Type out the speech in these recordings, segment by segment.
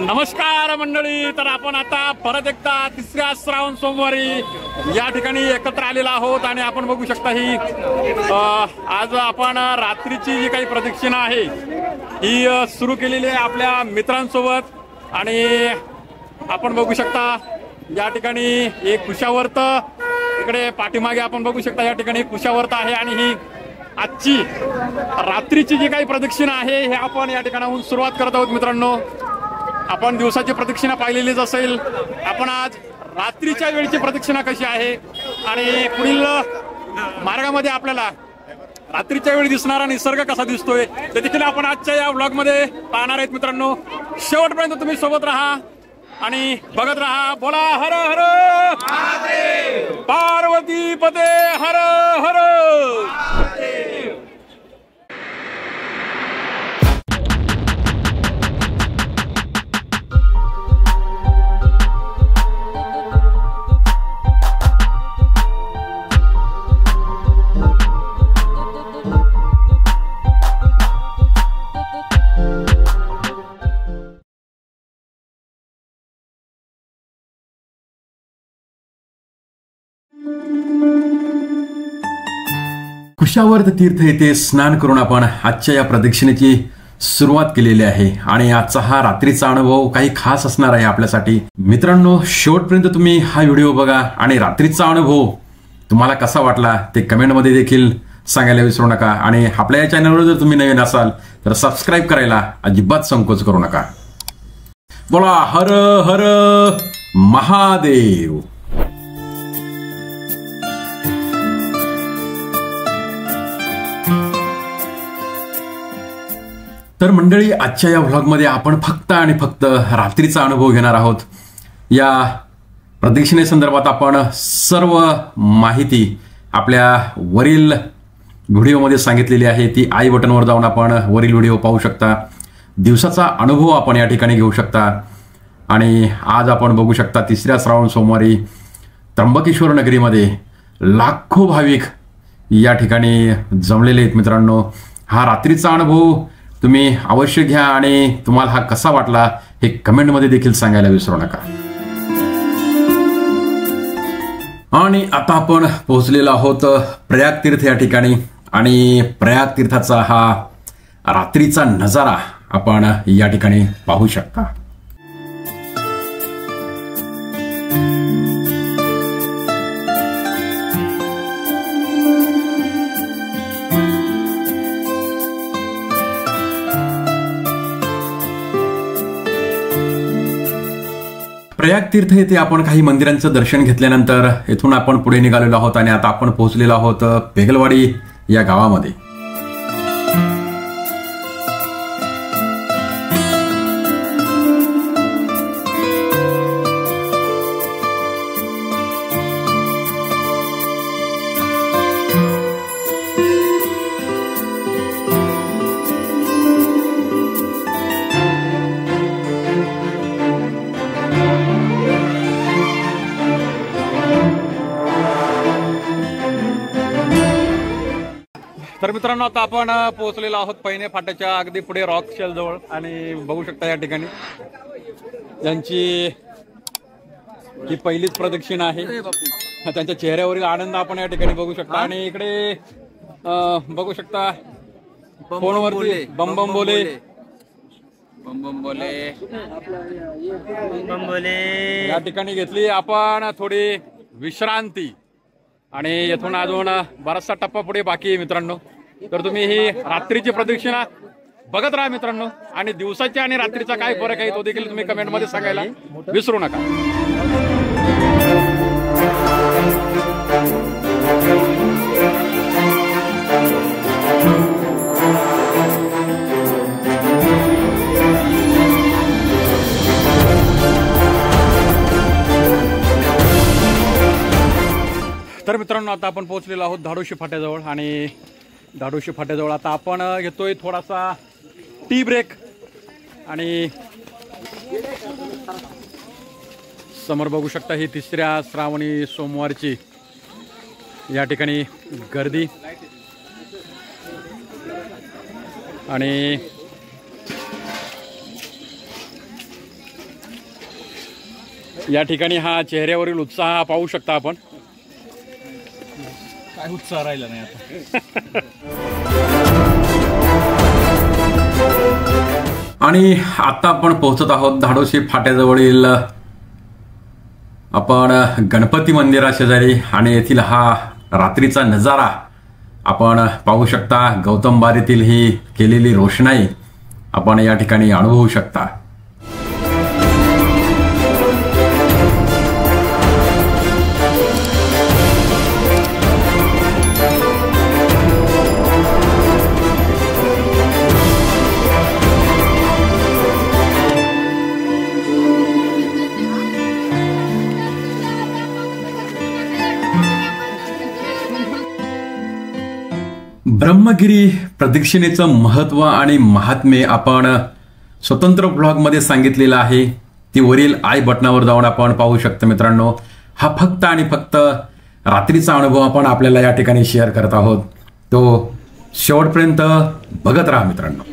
नमस्कार मंडळी, तर आपण आता परत एकदा तिसऱ्या श्रावण सोमवारी या ठिकाणी एकत्र आलेला आहोत आणि आपण बघू शकता ही आज आपण रात्रीची जी काही प्रदक्षिणा आहे ही सुरू केलेली आहे आपल्या मित्रांसोबत। आणि आपण बघू शकता या ठिकाणी एक कुशावर्त इकडे पाठीमागे आपण बघू शकता या ठिकाणी कुशावर्त आहे आणि ही आजची रात्रीची जी काही प्रदक्षिणा आहे हे आपण या ठिकाणाहून सुरुवात करत आहोत। मित्रांनो, आपण दिवसाची प्रदक्षिणा पाहिलेलीच असेल, आपण आज रात्रीच्या वेळची प्रदक्षिणा कशी आहे आणि पुढील मार्गामध्ये आपल्याला रात्रीच्या वेळी दिसणारा निसर्ग कसा दिसतोय ते देखील आपण आजच्या या व्लॉग मध्ये पाहणार आहेत। मित्रांनो, शेवटपर्यंत तुम्ही सोबत राहा आणि बघत राहा। बोला हर हर महादेव, पार्वती पते हर हर महादेव। कुशावर्त तीर्थ येथे स्नान करून आपण आजच्या या प्रदक्षिणेची सुरुवात केलेली आहे आणि आजचा हा रात्रीचा अनुभव काही खास असणार आहे आपल्यासाठी। मित्रांनो, शेवटपर्यंत तुम्ही हा व्हिडिओ बघा आणि रात्रीचा अनुभव तुम्हाला कसा वाटला ते कमेंटमध्ये देखील सांगायला विसरू नका। आणि आपल्या या चॅनलवर जर तुम्ही नवीन असाल तर सबस्क्राईब करायला अजिबात संकोच करू नका। बोला हर हर महादेव। तर मंडळी, आजच्या या व्लॉगमध्ये आपण फक्त आणि फक्त रात्रीचा अनुभव घेणार आहोत। या प्रदक्षिणेसंदर्भात आपण सर्व माहिती आपल्या वरील व्हिडिओमध्ये सांगितलेली आहे, ती आई बटनवर जाऊन आपण वरील व्हिडिओ पाहू शकता। दिवसाचा अनुभव आपण या ठिकाणी घेऊ शकता। आणि आज आपण बघू शकता तिसऱ्या श्रावण सोमवारी त्र्यंबकेश्वर नगरीमध्ये लाखो भाविक या ठिकाणी जमलेले आहेत। मित्रांनो, हा रात्रीचा अनुभव तुम्ही अवश्य घ्या आणि तुम्हाला हा कसा वाटला हे कमेंटमध्ये देखील सांगायला विसरू नका। आणि आता आपण पोहोचलेलो आहोत प्रयाग तीर्थ या ठिकाणी आणि प्रयाग तीर्थाचा हा रात्रीचा नजारा आपण या ठिकाणी पाहू शकता। प्रयाग तीर्थ येथे आपण काही मंदिरांचं दर्शन घेतल्यानंतर येथून आपण पुढे निघालेलो आहोत आणि आता आपण पोहोचलेलो आहोत पेगलवाडी या गावामध्ये। तर मित्रांनो, आता आपण पोहोचलेलो आहोत पैने फाट्याच्या अगदी पुढे रॉक शेल जवळ आणि बघू शकता या ठिकाणी यांची ही पहिलीच प्रदक्षिणा आहे। त्यांच्या चेहऱ्यावरील आनंद आपण या ठिकाणी बघू शकता। आणि इकडे बघू शकता फोनवरती बम बम बोले बम बम बोले बम बोले या ठिकाणी घेतली आपण थोडी विश्रांती आणि येथून अजून बराचसा टप्पा पुढे बाकी आहे। मित्रांनो, तर तुम्ही ही रात्रीची प्रदक्षिणा बघत राहा मित्रांनो, आणि दिवसाच्या आणि रात्रीचा काय फरक आहे तो देखील तुम्ही कमेंटमध्ये सांगायला विसरू नका। तर मित्रांनो, आता आपण पोहोचलेलो आहोत धाडोशी फाट्याजवळ आणि धाडोशी फाट्याजवळ आता आपण घेतोय थोडासा टी ब्रेक आणि समोर बघू शकता ही तिसऱ्या श्रावणी सोमवारची या ठिकाणी गर्दी आणि या ठिकाणी हा चेहऱ्यावरील उत्साह पाहू शकता आपण. काय उत्साह राहिला नाही आता. आणि आता आपण पोहोचत आहोत धाडोशी फाट्याजवळील आपण गणपती मंदिरा शेजारी आणि येथील हा रात्रीचा नजारा आपण पाहू शकता. गौतम बारीतील ही केलेली रोषणाई आपण या ठिकाणी अनुभवू शकता. ब्रह्मगिरी प्रदक्षिणेचं महत्व आणि महात्म्य आपण स्वतंत्र ब्लॉगमध्ये सांगितलेलं आहे. ती वरील आय बटनावर जाऊन आपण पाहू शकता मित्रांनो. हा फक्त आणि फक्त रात्रीचा अनुभव आपण आपल्याला या ठिकाणी शेअर करत आहोत. तो शेवटपर्यंत बघत राहा मित्रांनो.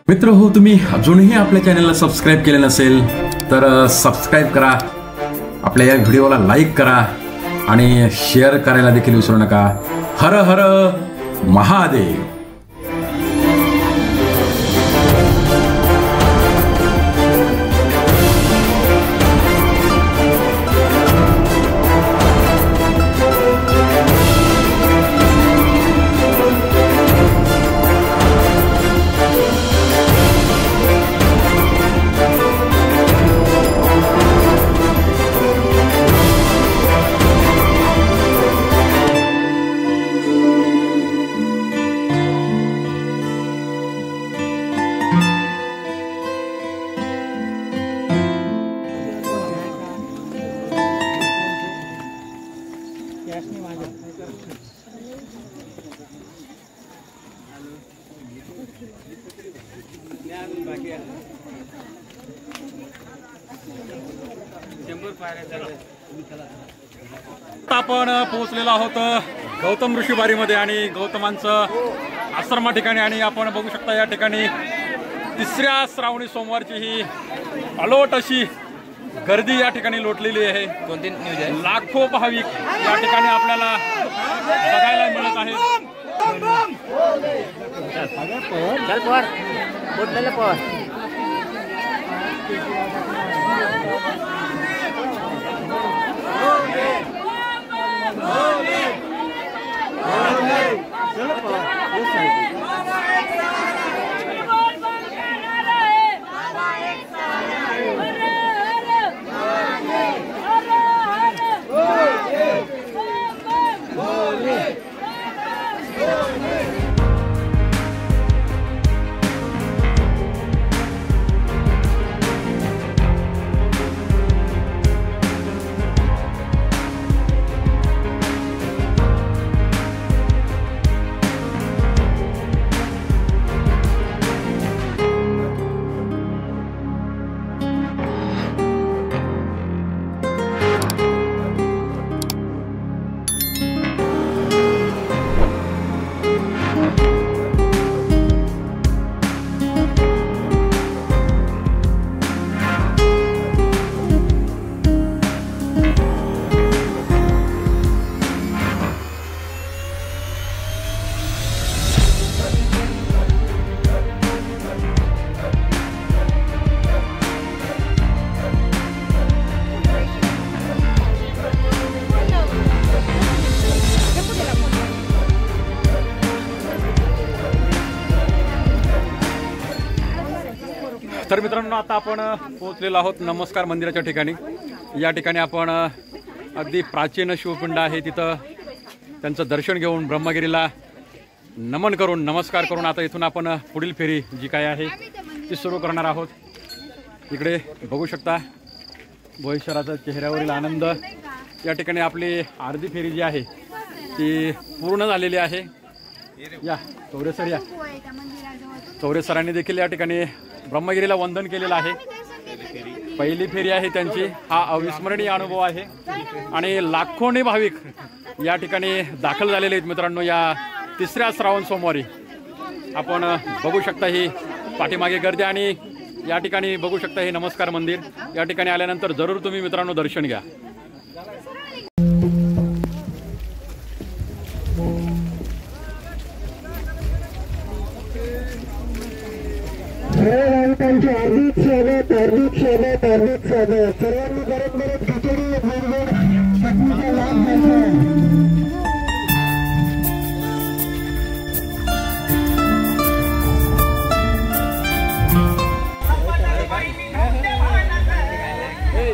मित्र हो, तुम्ही अजूनही आपल्या चॅनलला सबस्क्राईब केले नसेल तर सबस्क्राईब करा, आपल्या या व्हिडिओला लाईक करा आणि शेअर करायला देखील विसरू नका. हर हर महादेव. आपण पोहोचलेलो आहोत गौतम ऋषीबारीमध्ये आणि गौतमांचं आश्रमा ठिकाणी. आणि आपण बघू शकता या ठिकाणी तिसऱ्या श्रावणी सोमवारची ही अलोट अशी गर्दी या ठिकाणी लोटलेली आहे. लाखो भाविक या ठिकाणी आपल्याला बघायला मिळत आहेत. तर मित्रांनो आता आपण पोहोचलेलो आहोत नमस्कार मंदिराच्या ठिकाणी. या ठिकाणी आपण अगदी प्राचीन शिवपिंड आहे तिथं त्यांचं दर्शन घेऊन ब्रह्मगिरीला नमन करून नमस्कार करून आता इथून आपण पुढील फेरी जी काय आहे ती सुरू करणार आहोत. इकडे बघू शकता बोईसराचा चेहऱ्यावरील आनंद. या ठिकाणी आपली अर्धी फेरी जी आहे ती पूर्ण झालेली आहे. या चौरेसर या चौरेसरांनी देखील या ठिकाणी ब्रह्मगिरीला वंदन केलेलं आहे. पहिली फेरी आहे त्यांची. हा अविस्मरणीय अनुभव आहे आणि लाखोनी भाविक या ठिकाणी दाखल झालेले आहेत मित्रांनो. या तिसऱ्या श्रावण सोमवारी आपण बघू शकता ही पाठीमागे गर्दी आणि या ठिकाणी बघू शकता हे नमस्कार मंदिर. या ठिकाणी आल्यानंतर जरूर तुम्ही मित्रांनो दर्शन घ्या. त्यांचे हार्दिक स्वागत हार्दिक स्वागत हार्दिक स्वागत. सर्वांनी गरम गरम खिचडी भरभर चटणीचा लाभ घ्यायचा. Hey,